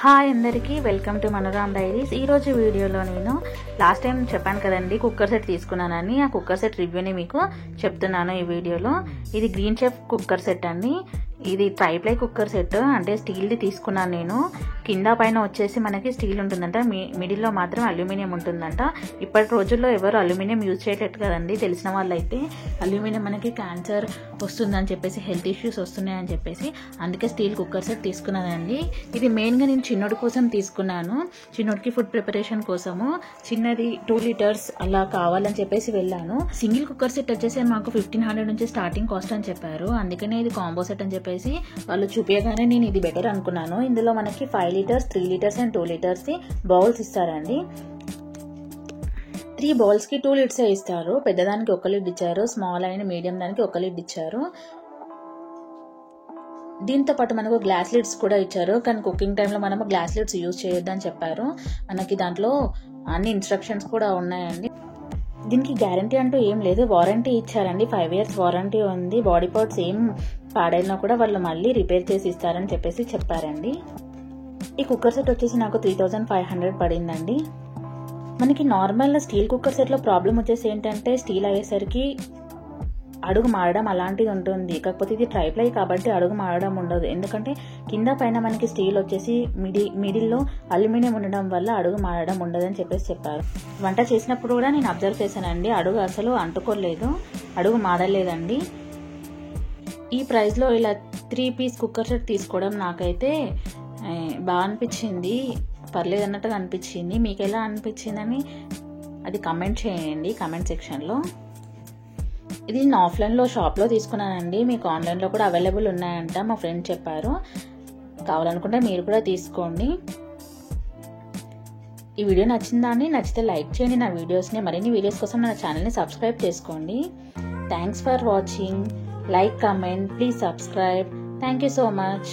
Hi అందరికీ welcome to మనోరామ్ diaries. ఈరోజు వీడియోలో నేను లాస్ట్ టైం చెప్పాను కదండి కుక్కర్ సెట్ తీసుకున్నానని. ఆ కుక్కర్ సెట్ రివ్యూని మీకు చెప్తున్నాను ఈ వీడియోలో. ఇది గ్రీన్ చెఫ్ కుక్కర్ సెట్ అండి. ఇది ట్రైప్లై కుక్కర్ సెట్, అంటే స్టీల్ది తీసుకున్నాను నేను. కింద పైన వచ్చేసి మనకి స్టీల్ ఉంటుందంట, మిడిల్లో మాత్రం అల్యూమినియం ఉంటుందంట. ఇప్పటి రోజుల్లో ఎవరు అల్యూమినియం యూజ్ చేయట్లేదు కదండి. తెలిసిన వాళ్ళు అయితే అల్యూమినియం మనకి క్యాన్సర్ వస్తుందని చెప్పేసి, హెల్త్ ఇష్యూస్ వస్తున్నాయని చెప్పేసి అందుకే స్టీల్ కుక్కర్ సెట్ తీసుకున్నానండి. ఇది మెయిన్గా నేను చిన్నోడి కోసం తీసుకున్నాను. చిన్నోడికి ఫుడ్ ప్రిపరేషన్ కోసము చిన్నది 2 లీటర్స్ అలా కావాలని చెప్పేసి వెళ్ళాను. సింగిల్ కుక్కర్ సెట్ వచ్చేసి మాకు 1500 నుంచి స్టార్టింగ్ కాస్ట్ అని చెప్పారు. అందుకనే ఇది కాంబో సెట్ అని చెప్పేసి వాళ్ళు చూపించగానే నేను ఇది బెటర్ అనుకున్నాను. ఇందులో మనకి 5 litres, 3 litres and 2 litres bowls ఇస్తారండి. 3 బౌల్స్ కి 2 లిడ్స్ ఇస్తారు. పెద్దదానికి 1 లిడ్ ఇచ్చారు, స్మాల్ అండ్ మీడియం దానికి 1 లిడ్ ఇచ్చారు. దీంతో పాటు మనకు గ్లాస్ లిడ్స్ కూడా ఇచ్చారు, కానీ కుకింగ్ టైంలో మనము గ్లాస్ లిడ్స్ యూజ్ చేయొద్దని చెప్పారు. మనకి దాంట్లో అన్ని ఇన్స్ట్రక్షన్స్ కూడా ఉన్నాయండి. దీనికి గ్యారంటీ అంటూ ఏం లేదు, వారంటీ ఇచ్చారండి. 5 years వారంటీ ఉంది. బాడీ పార్ట్స్ ఏం పాడైనా కూడా వాళ్ళు మళ్ళీ రిపేర్ చేసి ఇస్తారని చెప్పేసి చెప్పారండి. ఈ కుక్కర్ సెట్ వచ్చేసి నాకు 3500 పడిందండి. మనకి నార్మల్ స్టీల్ కుక్కర్ సెట్లో ప్రాబ్లం వచ్చేసి ఏంటంటే స్టీల్ అయ్యేసరికి అడుగు మారడం అలాంటిది ఉంటుంది. కాకపోతే ఇది ట్రైప్లై కాబట్టి అడుగు మారడం ఉండదు. ఎందుకంటే కింద పైన మనకి స్టీల్ వచ్చేసి మిడిల్లో అల్యూమినియం ఉండడం వల్ల అడుగు మారడం ఉండదని చెప్పేసి చెప్పారు. వంట చేసినప్పుడు కూడా నేను అబ్జర్వ్ చేశానండి, అడుగు అసలు అంటుకోలేదు, అడుగు మాడలేదండి. ఈ ప్రైస్లో ఇలా 3 పీస్ కుక్కర్ సెట్ తీసుకోవడం నాకైతే బాగా అనిపించింది, పర్లేదు అన్నట్టుగా అనిపించింది. మీకు ఎలా అనిపించిందని అది కమెంట్ చేయండి కమెంట్ సెక్షన్లో. ఇది నేను ఆఫ్లైన్లో షాప్లో తీసుకున్నానండి. మీకు ఆన్లైన్లో కూడా అవైలబుల్ ఉన్నాయంట, మా ఫ్రెండ్ చెప్పారు. కావాలనుకుంటే మీరు కూడా తీసుకోండి. ఈ వీడియో నచ్చితే లైక్ చేయండి నా వీడియోస్ని. మరిన్ని వీడియోస్ కోసం నా ఛానల్ని సబ్స్క్రైబ్ చేసుకోండి. Thanks for watching. Like, comment, please subscribe. Thank you so much.